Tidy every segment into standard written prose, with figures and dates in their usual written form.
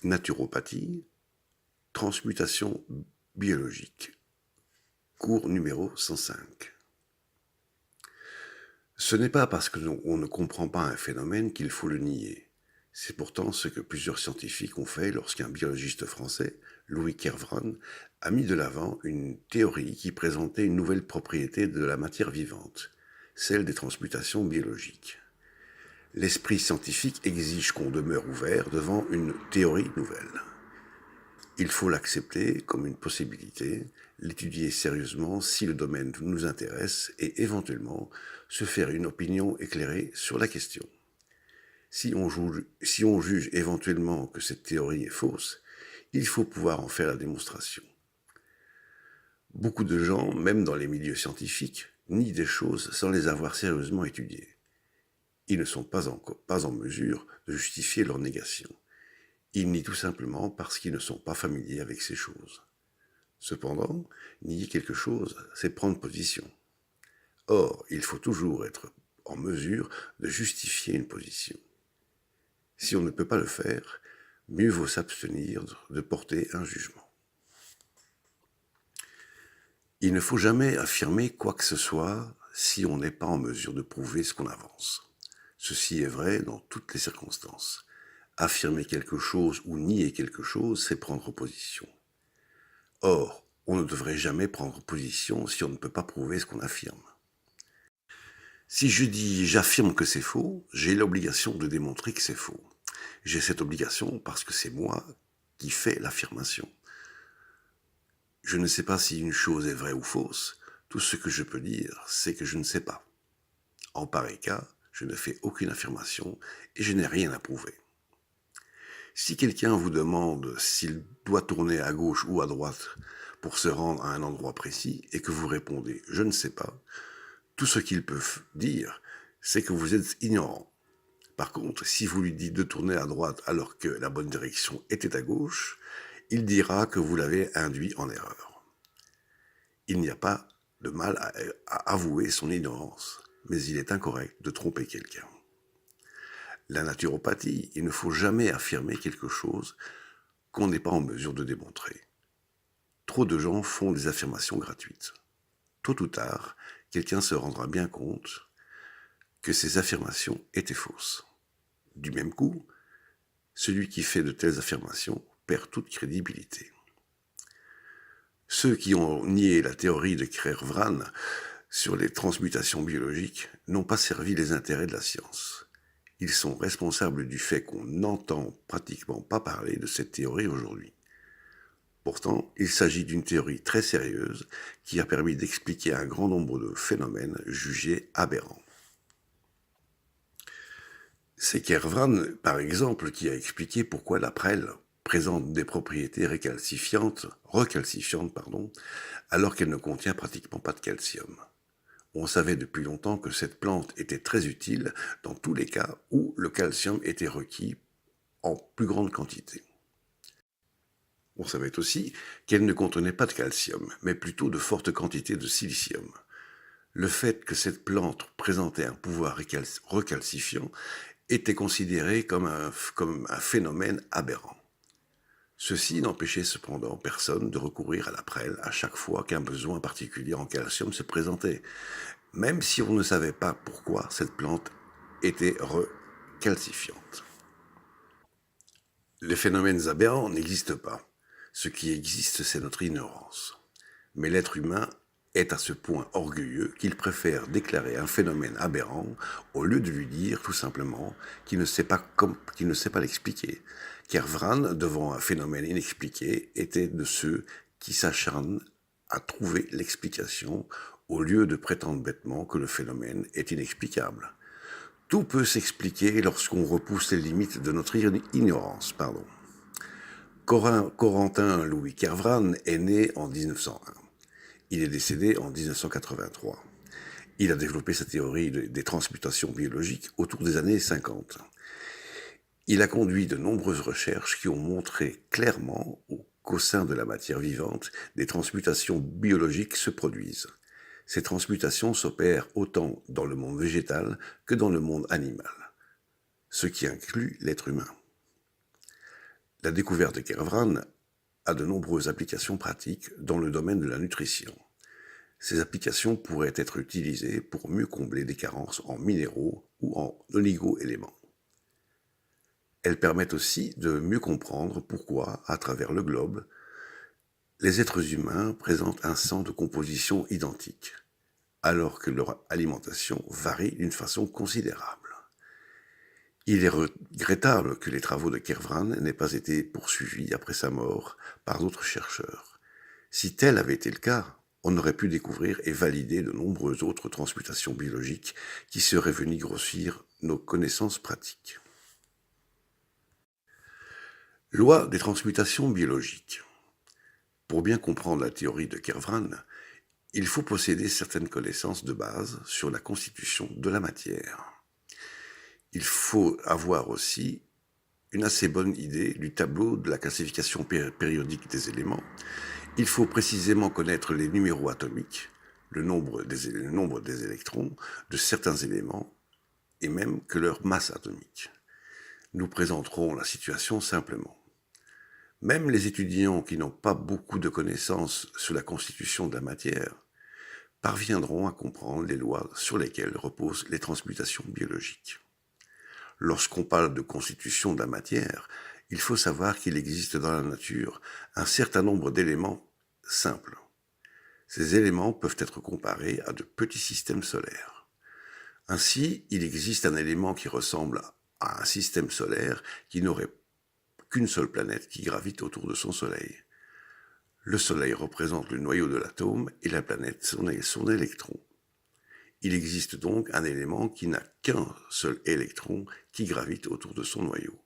Naturopathie, transmutation biologique. Cours numéro 105. Ce n'est pas parce qu'on ne comprend pas un phénomène qu'il faut le nier. C'est pourtant ce que plusieurs scientifiques ont fait lorsqu'un biologiste français, Louis Kervran, a mis de l'avant une théorie qui présentait une nouvelle propriété de la matière vivante, celle des transmutations biologiques. L'esprit scientifique exige qu'on demeure ouvert devant une théorie nouvelle. Il faut l'accepter comme une possibilité, l'étudier sérieusement si le domaine nous intéresse et éventuellement se faire une opinion éclairée sur la question. Si on juge éventuellement que cette théorie est fausse, il faut pouvoir en faire la démonstration. Beaucoup de gens, même dans les milieux scientifiques, nient des choses sans les avoir sérieusement étudiées. Ils ne sont pas en mesure de justifier leur négation. Ils nient tout simplement parce qu'ils ne sont pas familiers avec ces choses. Cependant, nier quelque chose, c'est prendre position. Or, il faut toujours être en mesure de justifier une position. Si on ne peut pas le faire, mieux vaut s'abstenir de porter un jugement. Il ne faut jamais affirmer quoi que ce soit si on n'est pas en mesure de prouver ce qu'on avance. Ceci est vrai dans toutes les circonstances. Affirmer quelque chose ou nier quelque chose, c'est prendre position. Or, on ne devrait jamais prendre position si on ne peut pas prouver ce qu'on affirme. Si je dis j'affirme que c'est faux, j'ai l'obligation de démontrer que c'est faux. J'ai cette obligation parce que c'est moi qui fais l'affirmation. Je ne sais pas si une chose est vraie ou fausse, tout ce que je peux dire, c'est que je ne sais pas. En pareil cas, je ne fais aucune affirmation et je n'ai rien à prouver. Si quelqu'un vous demande s'il doit tourner à gauche ou à droite pour se rendre à un endroit précis et que vous répondez « je ne sais pas », tout ce qu'il peut dire, c'est que vous êtes ignorant. Par contre, si vous lui dites de tourner à droite alors que la bonne direction était à gauche, il dira que vous l'avez induit en erreur. Il n'y a pas de mal à avouer son ignorance, mais il est incorrect de tromper quelqu'un. La naturopathie, il ne faut jamais affirmer quelque chose qu'on n'est pas en mesure de démontrer. Trop de gens font des affirmations gratuites. Tôt ou tard, quelqu'un se rendra bien compte que ces affirmations étaient fausses. Du même coup, celui qui fait de telles affirmations perd toute crédibilité. Ceux qui ont nié la théorie de Kervran sur les transmutations biologiques n'ont pas servi les intérêts de la science. Ils sont responsables du fait qu'on n'entend pratiquement pas parler de cette théorie aujourd'hui. Pourtant, il s'agit d'une théorie très sérieuse qui a permis d'expliquer un grand nombre de phénomènes jugés aberrants. C'est Kervran, par exemple, qui a expliqué pourquoi la prêle présente des propriétés recalcifiantes, alors qu'elle ne contient pratiquement pas de calcium. On savait depuis longtemps que cette plante était très utile dans tous les cas où le calcium était requis en plus grande quantité. On savait aussi qu'elle ne contenait pas de calcium, mais plutôt de fortes quantités de silicium. Le fait que cette plante présentait un pouvoir recalcifiant était considéré comme un phénomène aberrant. Ceci n'empêchait cependant personne de recourir à la prêle à chaque fois qu'un besoin particulier en calcium se présentait, même si on ne savait pas pourquoi cette plante était recalcifiante. Les phénomènes aberrants n'existent pas. Ce qui existe, c'est notre ignorance. Mais l'être humain est à ce point orgueilleux qu'il préfère déclarer un phénomène aberrant au lieu de lui dire tout simplement qu'il ne sait pas l'expliquer. Kervran, devant un phénomène inexpliqué, était de ceux qui s'acharnent à trouver l'explication au lieu de prétendre bêtement que le phénomène est inexplicable. Tout peut s'expliquer lorsqu'on repousse les limites de notre ignorance. Corentin Louis Kervran est né en 1901. Il est décédé en 1983. Il a développé sa théorie des transmutations biologiques autour des années 50. Il a conduit de nombreuses recherches qui ont montré clairement qu'au sein de la matière vivante, des transmutations biologiques se produisent. Ces transmutations s'opèrent autant dans le monde végétal que dans le monde animal, ce qui inclut l'être humain. La découverte de Kervran a de nombreuses applications pratiques dans le domaine de la nutrition. Ces applications pourraient être utilisées pour mieux combler des carences en minéraux ou en oligo-éléments. Elles permettent aussi de mieux comprendre pourquoi, à travers le globe, les êtres humains présentent un sang de composition identique, alors que leur alimentation varie d'une façon considérable. Il est regrettable que les travaux de Kervran n'aient pas été poursuivis après sa mort par d'autres chercheurs. Si tel avait été le cas, on aurait pu découvrir et valider de nombreuses autres transmutations biologiques qui seraient venues grossir nos connaissances pratiques. Loi des transmutations biologiques. Pour bien comprendre la théorie de Kervran, il faut posséder certaines connaissances de base sur la constitution de la matière. Il faut avoir aussi une assez bonne idée du tableau de la classification périodique des éléments. Il faut précisément connaître les numéros atomiques, le nombre des électrons de certains éléments et même que leur masse atomique. Nous présenterons la situation simplement. Même les étudiants qui n'ont pas beaucoup de connaissances sur la constitution de la matière parviendront à comprendre les lois sur lesquelles reposent les transmutations biologiques. Lorsqu'on parle de constitution de la matière, il faut savoir qu'il existe dans la nature un certain nombre d'éléments simples. Ces éléments peuvent être comparés à de petits systèmes solaires. Ainsi, il existe un élément qui ressemble à un système solaire qui n'aurait qu'une seule planète qui gravite autour de son Soleil. Le Soleil représente le noyau de l'atome et la planète son électron. Il existe donc un élément qui n'a qu'un seul électron qui gravite autour de son noyau.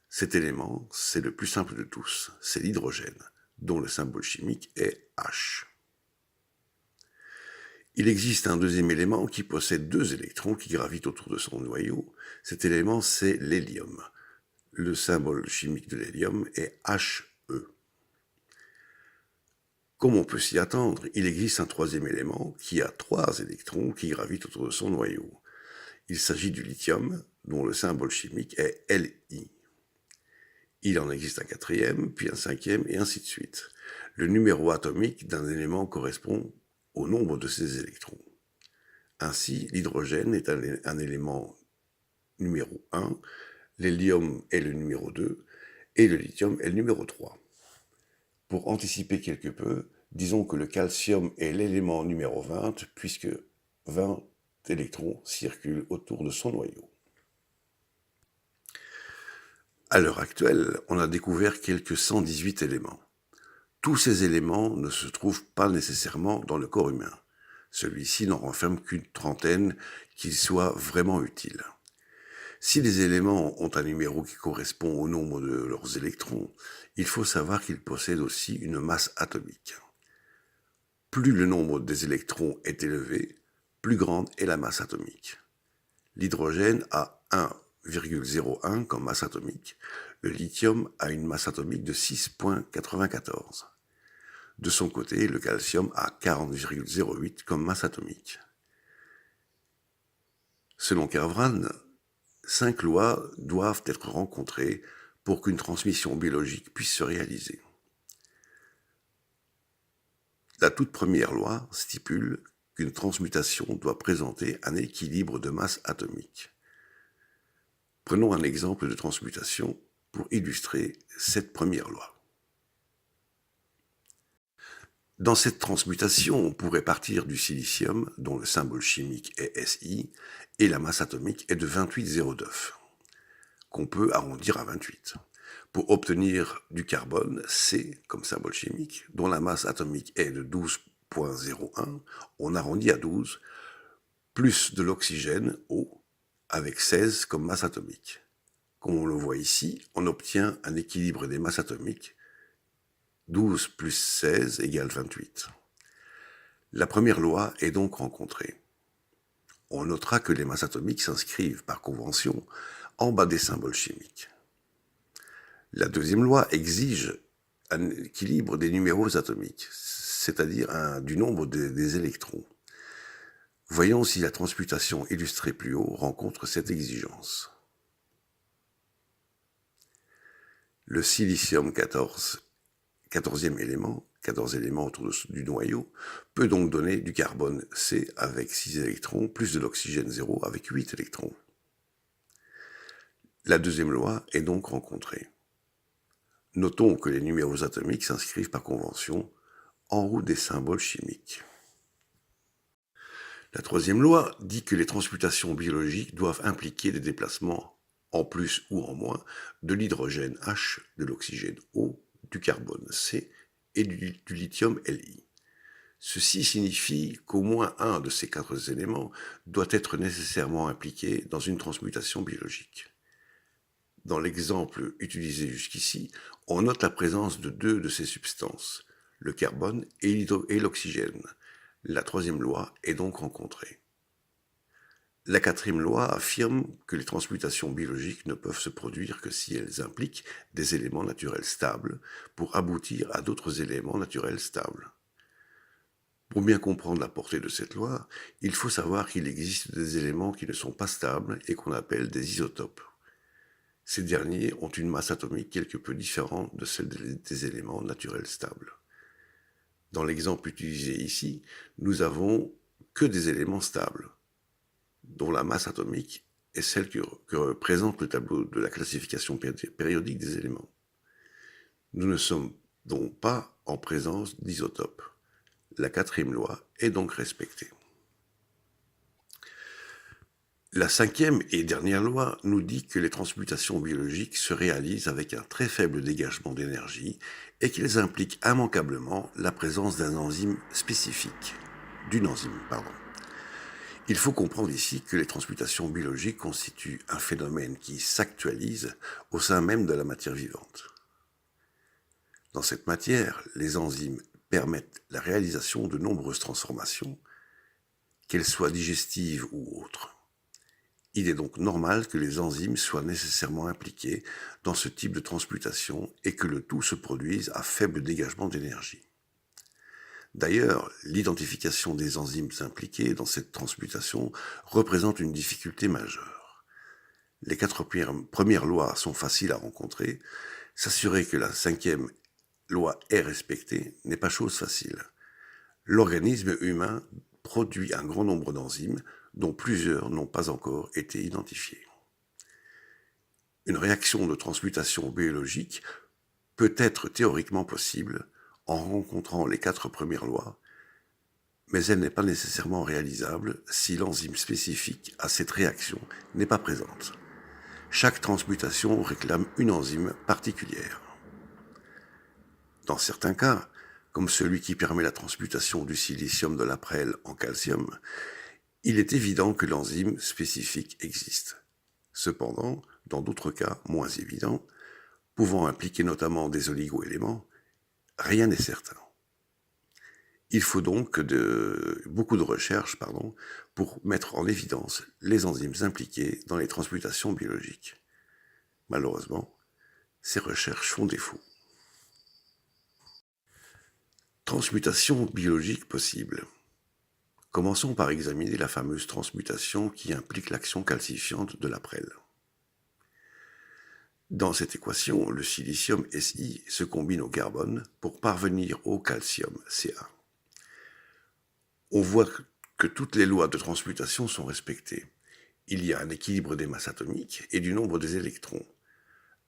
Cet élément, c'est le plus simple de tous, c'est l'hydrogène, dont le symbole chimique est H. Il existe un deuxième élément qui possède deux électrons qui gravitent autour de son noyau. Cet élément, c'est l'hélium. Le symbole chimique de l'hélium est He. Comme on peut s'y attendre, il existe un troisième élément qui a trois électrons qui gravitent autour de son noyau. Il s'agit du lithium, dont le symbole chimique est Li. Il en existe un quatrième, puis un cinquième, et ainsi de suite. Le numéro atomique d'un élément correspond au nombre de ses électrons. Ainsi, l'hydrogène est un élément numéro 1, l'hélium est le numéro 2, et le lithium est le numéro 3. Pour anticiper quelque peu, disons que le calcium est l'élément numéro 20, puisque 20 électrons circulent autour de son noyau. À l'heure actuelle, on a découvert quelques 118 éléments. Tous ces éléments ne se trouvent pas nécessairement dans le corps humain. Celui-ci n'en renferme qu'une trentaine qui soient vraiment utiles. Si les éléments ont un numéro qui correspond au nombre de leurs électrons, il faut savoir qu'ils possèdent aussi une masse atomique. Plus le nombre des électrons est élevé, plus grande est la masse atomique. L'hydrogène a 1,01 comme masse atomique. Le lithium a une masse atomique de 6,94. De son côté, le calcium a 40,08 comme masse atomique. Selon Kervran, 5 lois doivent être rencontrées pour qu'une transmission biologique puisse se réaliser. La toute première loi stipule qu'une transmutation doit présenter un équilibre de masse atomique. Prenons un exemple de transmutation pour illustrer cette première loi. Dans cette transmutation, on pourrait partir du silicium, dont le symbole chimique est Si, et la masse atomique est de 28,09, qu'on peut arrondir à 28, pour obtenir du carbone, C, comme symbole chimique, dont la masse atomique est de 12,01, on arrondit à 12, plus de l'oxygène, O, avec 16 comme masse atomique. Comme on le voit ici, on obtient un équilibre des masses atomiques, 12 plus 16 égale 28. La première loi est donc rencontrée. On notera que les masses atomiques s'inscrivent par convention en bas des symboles chimiques. La deuxième loi exige un équilibre des numéros atomiques, c'est-à-dire du nombre des électrons. Voyons si la transmutation illustrée plus haut rencontre cette exigence. Le silicium 14, 14e élément, 14 éléments autour du noyau, peut donc donner du carbone C avec 6 électrons, plus de l'oxygène 0 avec 8 électrons. La deuxième loi est donc rencontrée. Notons que les numéros atomiques s'inscrivent par convention en haut des symboles chimiques. La troisième loi dit que les transmutations biologiques doivent impliquer des déplacements en plus ou en moins de l'hydrogène H, de l'oxygène O, du carbone C et du lithium Li. Ceci signifie qu'au moins un de ces 4 éléments doit être nécessairement impliqué dans une transmutation biologique. Dans l'exemple utilisé jusqu'ici, on note la présence de 2 de ces substances, le carbone et l'oxygène. La troisième loi est donc rencontrée. La quatrième loi affirme que les transmutations biologiques ne peuvent se produire que si elles impliquent des éléments naturels stables pour aboutir à d'autres éléments naturels stables. Pour bien comprendre la portée de cette loi, il faut savoir qu'il existe des éléments qui ne sont pas stables et qu'on appelle des isotopes. Ces derniers ont une masse atomique quelque peu différente de celle des éléments naturels stables. Dans l'exemple utilisé ici, nous avons que des éléments stables, dont la masse atomique est celle que présente le tableau de la classification périodique des éléments. Nous ne sommes donc pas en présence d'isotopes. La quatrième loi est donc respectée. La cinquième et dernière loi nous dit que les transmutations biologiques se réalisent avec un très faible dégagement d'énergie et qu'elles impliquent immanquablement la présence d'une enzyme spécifique. Il faut comprendre ici que les transmutations biologiques constituent un phénomène qui s'actualise au sein même de la matière vivante. Dans cette matière, les enzymes permettent la réalisation de nombreuses transformations, qu'elles soient digestives ou autres. Il est donc normal que les enzymes soient nécessairement impliquées dans ce type de transmutation et que le tout se produise à faible dégagement d'énergie. D'ailleurs, l'identification des enzymes impliquées dans cette transmutation représente une difficulté majeure. Les 4 premières lois sont faciles à rencontrer. S'assurer que la 5e loi est respectée n'est pas chose facile. L'organisme humain produit un grand nombre d'enzymes dont plusieurs n'ont pas encore été identifiées. Une réaction de transmutation biologique peut être théoriquement possible en rencontrant les 4 premières lois, mais elle n'est pas nécessairement réalisable si l'enzyme spécifique à cette réaction n'est pas présente. Chaque transmutation réclame une enzyme particulière. Dans certains cas, comme celui qui permet la transmutation du silicium de la prêle en calcium, il est évident que l'enzyme spécifique existe. Cependant, dans d'autres cas moins évidents, pouvant impliquer notamment des oligoéléments, rien n'est certain. Il faut donc beaucoup de recherches pour mettre en évidence les enzymes impliquées dans les transmutations biologiques. Malheureusement, ces recherches font défaut. Transmutation biologique possible. Commençons par examiner la fameuse transmutation qui implique l'action calcifiante de la prêle. Dans cette équation, le silicium Si se combine au carbone pour parvenir au calcium Ca. On voit que toutes les lois de transmutation sont respectées. Il y a un équilibre des masses atomiques et du nombre des électrons.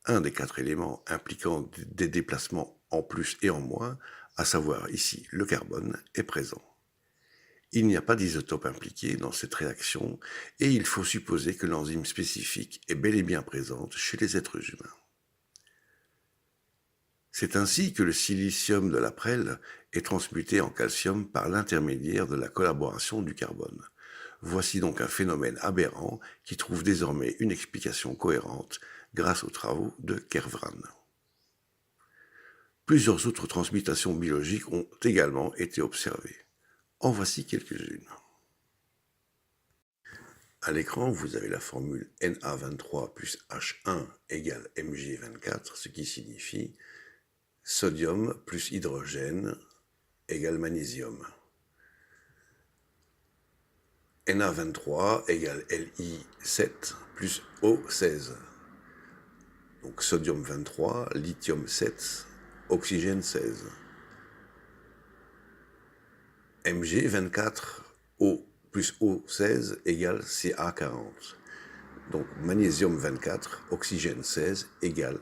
Un des 4 éléments impliquant des déplacements en plus et en moins, à savoir ici le carbone, est présent. Il n'y a pas d'isotope impliqué dans cette réaction et il faut supposer que l'enzyme spécifique est bel et bien présente chez les êtres humains. C'est ainsi que le silicium de la prêle est transmuté en calcium par l'intermédiaire de la collaboration du carbone. Voici donc un phénomène aberrant qui trouve désormais une explication cohérente grâce aux travaux de Kervran. Plusieurs autres transmutations biologiques ont également été observées. En voici quelques-unes. À l'écran, vous avez la formule Na23 plus H1 égale Mg24, ce qui signifie sodium plus hydrogène égale magnésium. Na23 égale Li7 plus O16. Donc sodium 23, lithium 7, oxygène 16. Mg 24, O plus O 16 égale Ca 40. Donc magnésium 24, oxygène 16 égale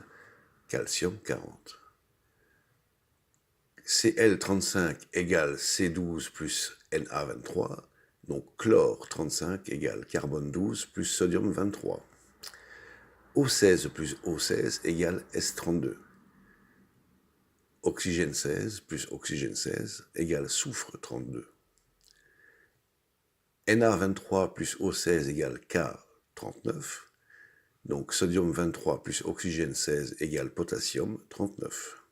calcium 40. Cl35 égale C12 plus Na23. Donc chlore 35 égale carbone 12 plus sodium 23. O16 plus O16 égale S32. Oxygène 16 plus oxygène 16 égale soufre 32. Na23 plus O16 égale K39. Donc sodium 23 plus oxygène 16 égale potassium 39.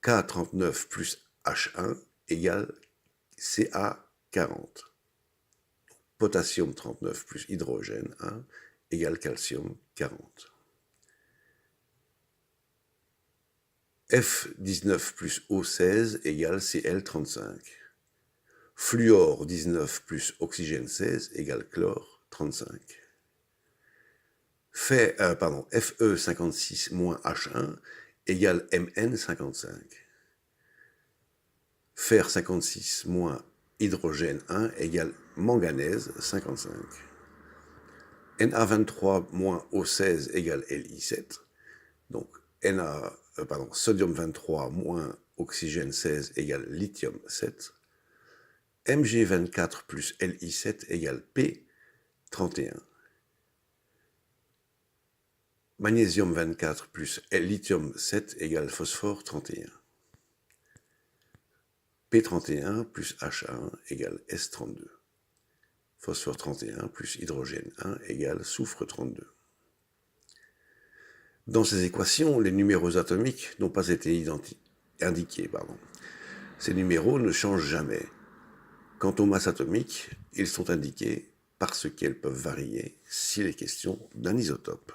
K39 plus H1 égale Ca40. Potassium 39 plus hydrogène 1 égale calcium 40. F19 plus O16 égale Cl35. Fluor 19 plus oxygène 16 égale chlore 35. Fe56 moins H1 égale Mn55. Fer 56 moins hydrogène 1 égale manganèse 55. Na23 moins O16 égale Li7. Donc sodium 23 moins oxygène 16 égale lithium 7. Mg24 plus Li7 égale P31. Magnésium 24 plus lithium 7 égale phosphore 31. P31 plus H1 égale S32. Phosphore 31 plus hydrogène 1 égale soufre 32. Dans ces équations, les numéros atomiques n'ont pas été indiqués. Ces numéros ne changent jamais. Quant aux masses atomiques, ils sont indiqués parce qu'elles peuvent varier s'il est question d'un isotope.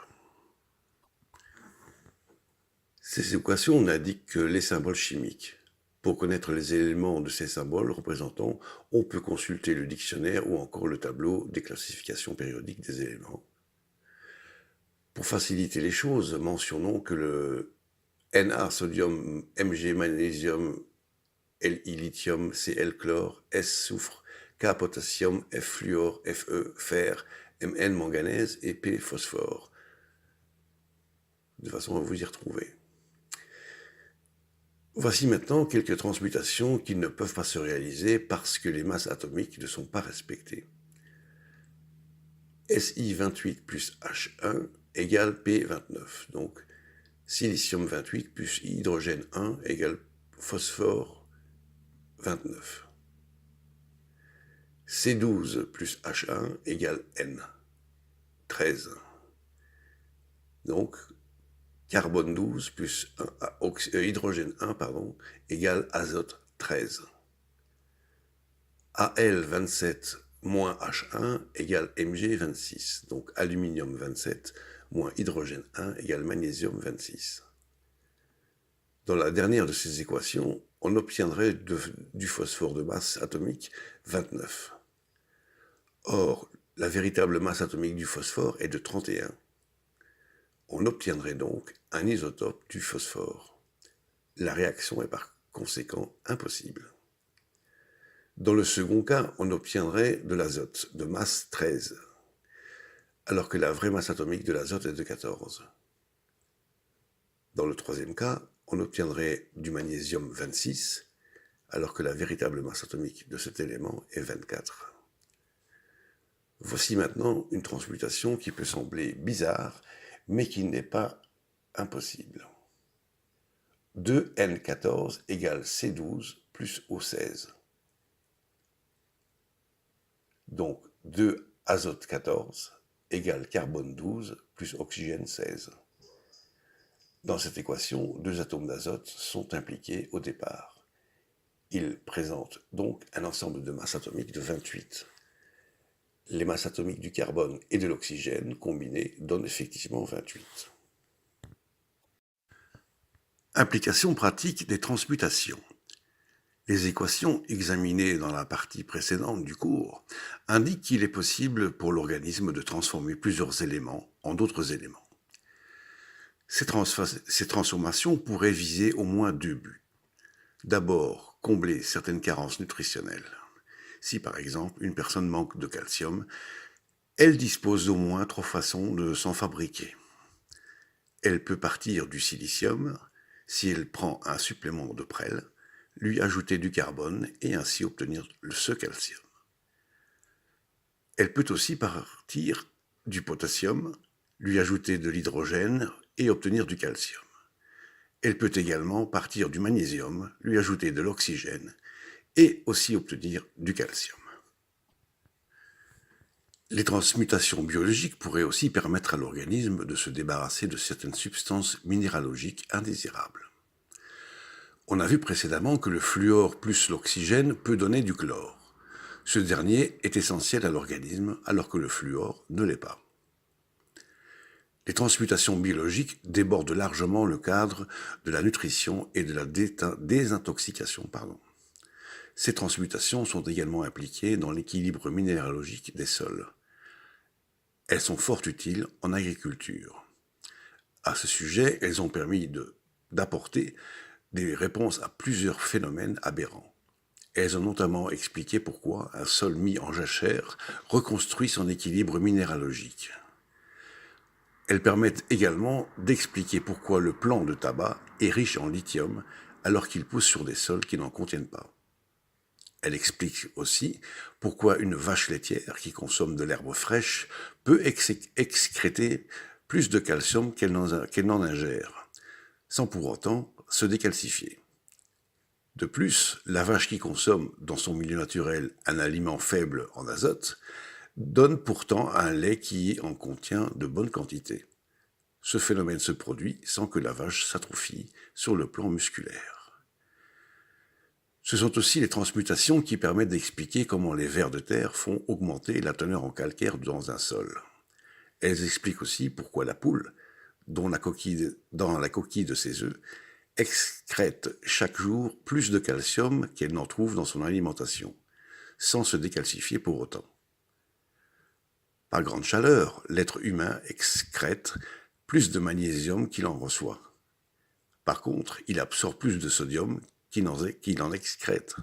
Ces équations n'indiquent que les symboles chimiques. Pour connaître les éléments de ces symboles représentants, on peut consulter le dictionnaire ou encore le tableau des classifications périodiques des éléments. Pour faciliter les choses, mentionnons que le Na sodium, Mg magnésium, Li lithium, Cl chlore, S soufre, K potassium, F fluor, Fe fer, Mn manganèse et P phosphore, de façon à vous y retrouver. Voici maintenant quelques transmutations qui ne peuvent pas se réaliser parce que les masses atomiques ne sont pas respectées. Si28 plus H1 égale P29. Donc silicium 28 plus hydrogène 1 égale phosphore 29. C12 plus H1 égale N, 13. Donc carbone 12 plus hydrogène 1 égale azote 13. Al27 moins H1 égale Mg26. Donc aluminium 27 moins hydrogène 1 égale magnésium 26. Dans la dernière de ces équations, on obtiendrait du phosphore de masse atomique 29. Or, la véritable masse atomique du phosphore est de 31. On obtiendrait donc un isotope du phosphore. La réaction est par conséquent impossible. Dans le second cas, on obtiendrait de l'azote de masse 13, alors que la vraie masse atomique de l'azote est de 14. Dans le troisième cas, on obtiendrait du magnésium 26, alors que la véritable masse atomique de cet élément est 24. Voici maintenant une transmutation qui peut sembler bizarre, mais qui n'est pas impossible. 2N14 égale C12 plus O16. Donc 2 azote 14 égale carbone 12 plus oxygène 16. Dans cette équation, 2 atomes d'azote sont impliqués au départ. Ils présentent donc un ensemble de masses atomiques de 28. Les masses atomiques du carbone et de l'oxygène combinées donnent effectivement 28. Application pratique des transmutations. Les équations examinées dans la partie précédente du cours indiquent qu'il est possible pour l'organisme de transformer plusieurs éléments en d'autres éléments. Ces transformations pourraient viser au moins deux buts. D'abord, combler certaines carences nutritionnelles. Si par exemple une personne manque de calcium, elle dispose d'au moins trois façons de s'en fabriquer. Elle peut partir du silicium, si elle prend un supplément de prêle, lui ajouter du carbone et ainsi obtenir ce calcium. Elle peut aussi partir du potassium, lui ajouter de l'hydrogène et obtenir du calcium. Elle peut également partir du magnésium, lui ajouter de l'oxygène et aussi obtenir du calcium. Les transmutations biologiques pourraient aussi permettre à l'organisme de se débarrasser de certaines substances minéralogiques indésirables. On a vu précédemment que le fluor plus l'oxygène peut donner du chlore. Ce dernier est essentiel à l'organisme alors que le fluor ne l'est pas. Les transmutations biologiques débordent largement le cadre de la nutrition et de la désintoxication. Ces transmutations sont également impliquées dans l'équilibre minéralogique des sols. Elles sont fort utiles en agriculture. À ce sujet, elles ont permis d'apporter des réponses à plusieurs phénomènes aberrants. Elles ont notamment expliqué pourquoi un sol mis en jachère reconstruit son équilibre minéralogique. Elles permettent également d'expliquer pourquoi le plant de tabac est riche en lithium alors qu'il pousse sur des sols qui n'en contiennent pas. Elle explique aussi pourquoi une vache laitière qui consomme de l'herbe fraîche peut excréter plus de calcium qu'elle n'en ingère, sans pour autant se décalcifier. De plus, la vache qui consomme dans son milieu naturel un aliment faible en azote donne pourtant un lait qui en contient de bonnes quantités. Ce phénomène se produit sans que la vache s'atrophie sur le plan musculaire. Ce sont aussi les transmutations qui permettent d'expliquer comment les vers de terre font augmenter la teneur en calcaire dans un sol. Elles expliquent aussi pourquoi la poule, dans la coquille de ses œufs, excrète chaque jour plus de calcium qu'elle n'en trouve dans son alimentation, sans se décalcifier pour autant. Par grande chaleur, l'être humain excrète plus de magnésium qu'il en reçoit. Par contre, il absorbe plus de sodium qu'il en excrète,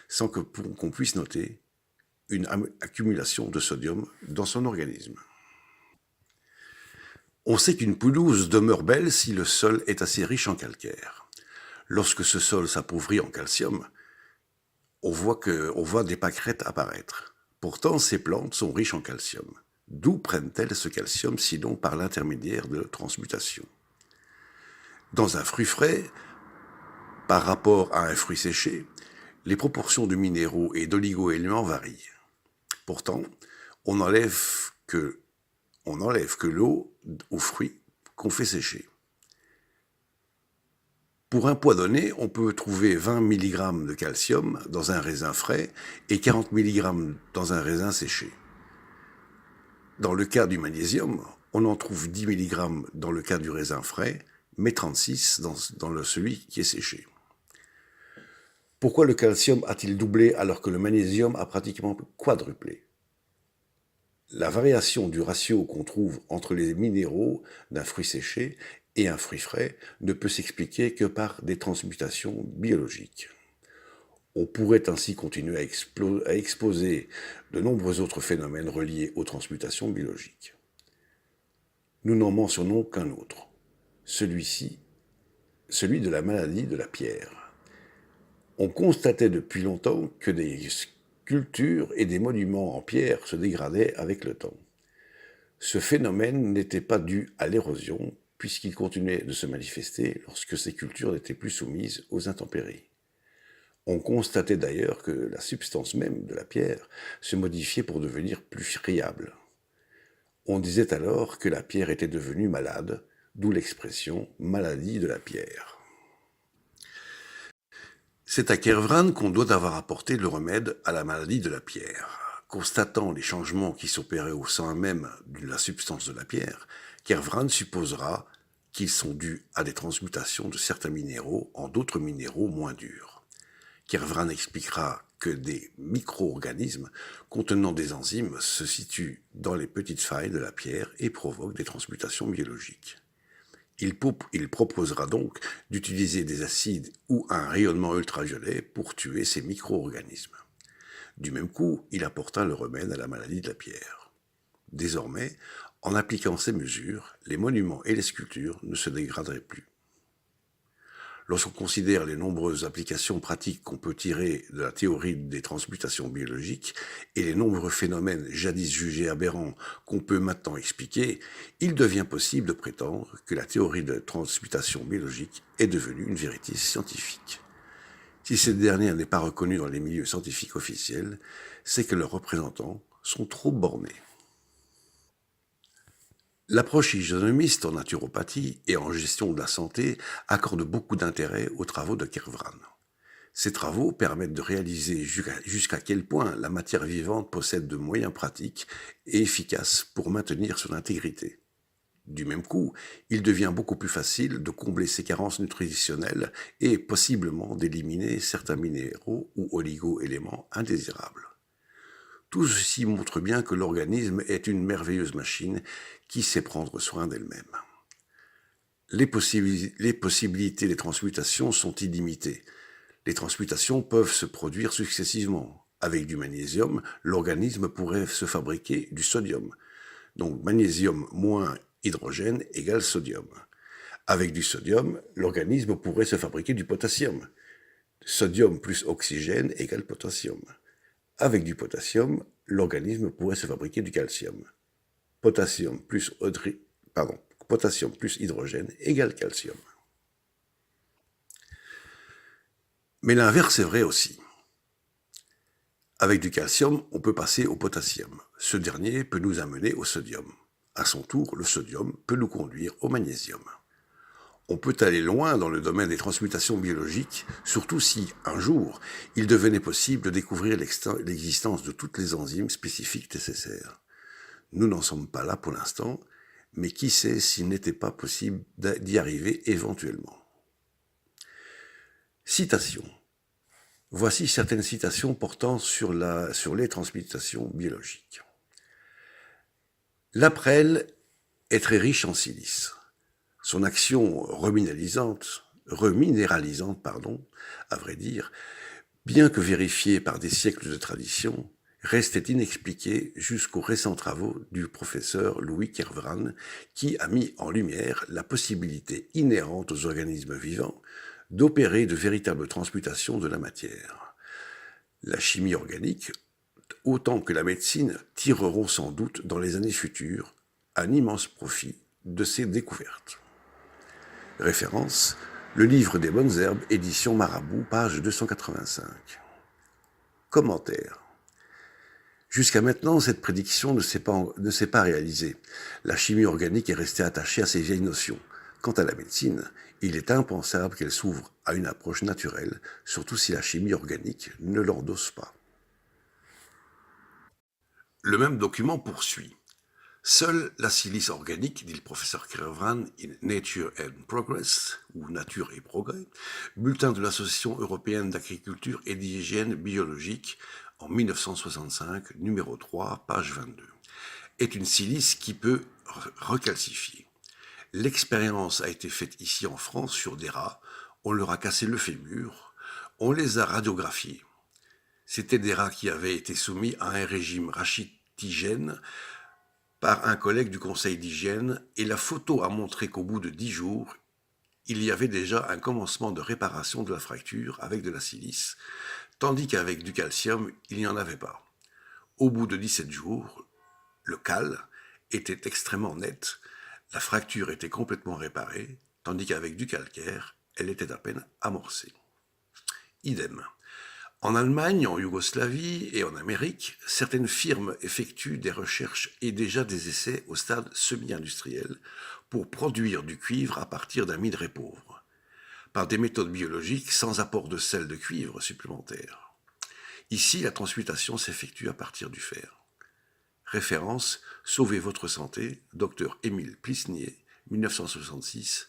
sans qu'on puisse noter une accumulation de sodium dans son organisme. On sait qu'une pelouse demeure belle si le sol est assez riche en calcaire. Lorsque ce sol s'appauvrit en calcium, on voit des pâquerettes apparaître. Pourtant, ces plantes sont riches en calcium. D'où prennent-elles ce calcium sinon par l'intermédiaire de transmutation? Dans un fruit frais, par rapport à un fruit séché, les proportions de minéraux et d'oligo-éléments varient. Pourtant, on n'enlève que l'eau aux fruits qu'on fait sécher. Pour un poids donné, on peut trouver 20 mg de calcium dans un raisin frais et 40 mg dans un raisin séché. Dans le cas du magnésium, on en trouve 10 mg dans le cas du raisin frais, mais 36 dans celui qui est séché. Pourquoi le calcium a-t-il doublé alors que le magnésium a pratiquement quadruplé? La variation du ratio qu'on trouve entre les minéraux d'un fruit séché et un fruit frais ne peut s'expliquer que par des transmutations biologiques. On pourrait ainsi continuer à exposer de nombreux autres phénomènes reliés aux transmutations biologiques. Nous n'en mentionnons qu'un autre, celui de la maladie de la pierre. On constatait depuis longtemps que des sculptures et des monuments en pierre se dégradaient avec le temps. Ce phénomène n'était pas dû à l'érosion, puisqu'il continuait de se manifester lorsque ces cultures n'étaient plus soumises aux intempéries. On constatait d'ailleurs que la substance même de la pierre se modifiait pour devenir plus friable. On disait alors que la pierre était devenue malade, d'où l'expression « maladie de la pierre ». C'est à Kervran qu'on doit avoir apporté le remède à la maladie de la pierre. Constatant les changements qui s'opéraient au sein même de la substance de la pierre, Kervran supposera qu'ils sont dus à des transmutations de certains minéraux en d'autres minéraux moins durs. Kervran expliquera que des micro-organismes contenant des enzymes se situent dans les petites failles de la pierre et provoquent des transmutations biologiques. Il proposera donc d'utiliser des acides ou un rayonnement ultraviolet pour tuer ces micro-organismes. Du même coup, il apporta le remède à la maladie de la pierre. Désormais, en appliquant ces mesures, les monuments et les sculptures ne se dégraderaient plus. Lorsqu'on considère les nombreuses applications pratiques qu'on peut tirer de la théorie des transmutations biologiques et les nombreux phénomènes jadis jugés aberrants qu'on peut maintenant expliquer, il devient possible de prétendre que la théorie de transmutation biologique est devenue une vérité scientifique. Si cette dernière n'est pas reconnue dans les milieux scientifiques officiels, c'est que leurs représentants sont trop bornés. L'approche hygiénomiste en naturopathie et en gestion de la santé accorde beaucoup d'intérêt aux travaux de Kervran. Ces travaux permettent de réaliser jusqu'à quel point la matière vivante possède de moyens pratiques et efficaces pour maintenir son intégrité. Du même coup, il devient beaucoup plus facile de combler ses carences nutritionnelles et possiblement d'éliminer certains minéraux ou oligo-éléments indésirables. Tout ceci montre bien que l'organisme est une merveilleuse machine qui sait prendre soin d'elle-même. Les possibilités des transmutations sont illimitées. Les transmutations peuvent se produire successivement. Avec du magnésium, l'organisme pourrait se fabriquer du sodium. Donc magnésium moins hydrogène égale sodium. Avec du sodium, l'organisme pourrait se fabriquer du potassium. Sodium plus oxygène égale potassium. Avec du potassium, l'organisme pourrait se fabriquer du calcium. Potassium plus hydrogène égale calcium. Mais l'inverse est vrai aussi. Avec du calcium, on peut passer au potassium. Ce dernier peut nous amener au sodium. À son tour, le sodium peut nous conduire au magnésium. On peut aller loin dans le domaine des transmutations biologiques, surtout si, un jour, il devenait possible de découvrir l'existence de toutes les enzymes spécifiques nécessaires. Nous n'en sommes pas là pour l'instant, mais qui sait s'il n'était pas possible d'y arriver éventuellement. Citation. Voici certaines citations portant sur les transmutations biologiques. La prêle est très riche en silice. Son action reminéralisante, à vrai dire, bien que vérifiée par des siècles de tradition, restait inexpliquée jusqu'aux récents travaux du professeur Louis Kervran, qui a mis en lumière la possibilité inhérente aux organismes vivants d'opérer de véritables transmutations de la matière. La chimie organique, autant que la médecine, tireront sans doute dans les années futures un immense profit de ces découvertes. Référence, le livre des bonnes herbes, édition Marabout, page 285. Commentaire. Jusqu'à maintenant, cette prédiction ne s'est pas réalisée. La chimie organique est restée attachée à ses vieilles notions. Quant à la médecine, il est impensable qu'elle s'ouvre à une approche naturelle, surtout si la chimie organique ne l'endosse pas. Le même document poursuit. Seule la silice organique, dit le professeur Kervran, in Nature and Progress, ou Nature et Progrès, bulletin de l'Association européenne d'agriculture et d'hygiène biologique, en 1965, numéro 3, page 22, est une silice qui peut recalcifier. L'expérience a été faite ici en France sur des rats, on leur a cassé le fémur, on les a radiographiés. C'étaient des rats qui avaient été soumis à un régime rachitigène par un collègue du conseil d'hygiène, et la photo a montré qu'au bout de 10 jours, il y avait déjà un commencement de réparation de la fracture avec de la silice, tandis qu'avec du calcium, il n'y en avait pas. Au bout de 17 jours, le cal était extrêmement net, la fracture était complètement réparée, tandis qu'avec du calcaire, elle était à peine amorcée. Idem. En Allemagne, en Yougoslavie et en Amérique, certaines firmes effectuent des recherches et déjà des essais au stade semi-industriel pour produire du cuivre à partir d'un minerai pauvre, par des méthodes biologiques sans apport de sel de cuivre supplémentaire. Ici, la transmutation s'effectue à partir du fer. Référence, Sauvez votre santé, Dr Émile Plisnier, 1966,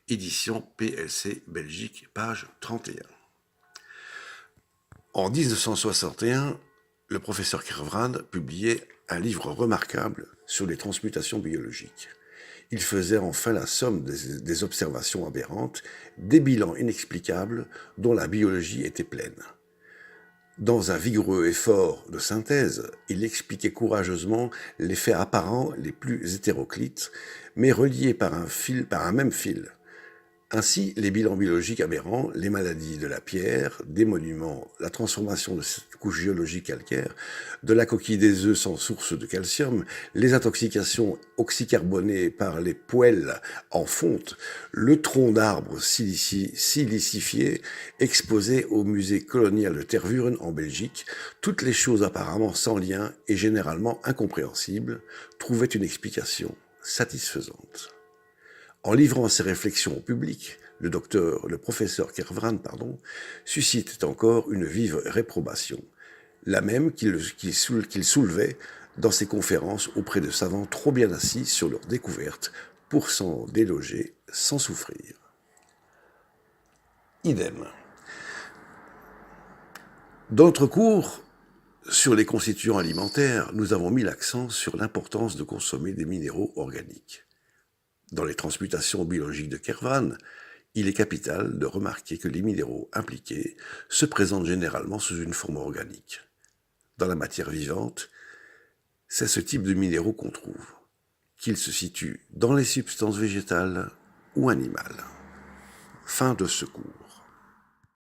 édition PLC Belgique, page 31. En 1961, le professeur Kervran publiait un livre remarquable sur les transmutations biologiques. Il faisait enfin la somme des observations aberrantes, des bilans inexplicables dont la biologie était pleine. Dans un vigoureux effort de synthèse, il expliquait courageusement les faits apparents les plus hétéroclites, mais reliés par un même fil. Ainsi, les bilans biologiques aberrants, les maladies de la pierre, des monuments, la transformation de cette couche géologique calcaire, de la coquille des œufs sans source de calcium, les intoxications oxycarbonées par les poêles en fonte, le tronc d'arbre silicifié exposé au musée colonial de Tervuren en Belgique, toutes les choses apparemment sans lien et généralement incompréhensibles, trouvaient une explication satisfaisante. En livrant ses réflexions au public, le professeur Kervran, suscitait encore une vive réprobation, la même qu'il soulevait dans ses conférences auprès de savants trop bien assis sur leurs découvertes pour s'en déloger sans souffrir. Idem. Dans notre cours sur les constituants alimentaires, nous avons mis l'accent sur l'importance de consommer des minéraux organiques. Dans les transmutations biologiques de Kervran, il est capital de remarquer que les minéraux impliqués se présentent généralement sous une forme organique. Dans la matière vivante, c'est ce type de minéraux qu'on trouve, qu'ils se situent dans les substances végétales ou animales. Fin de ce cours.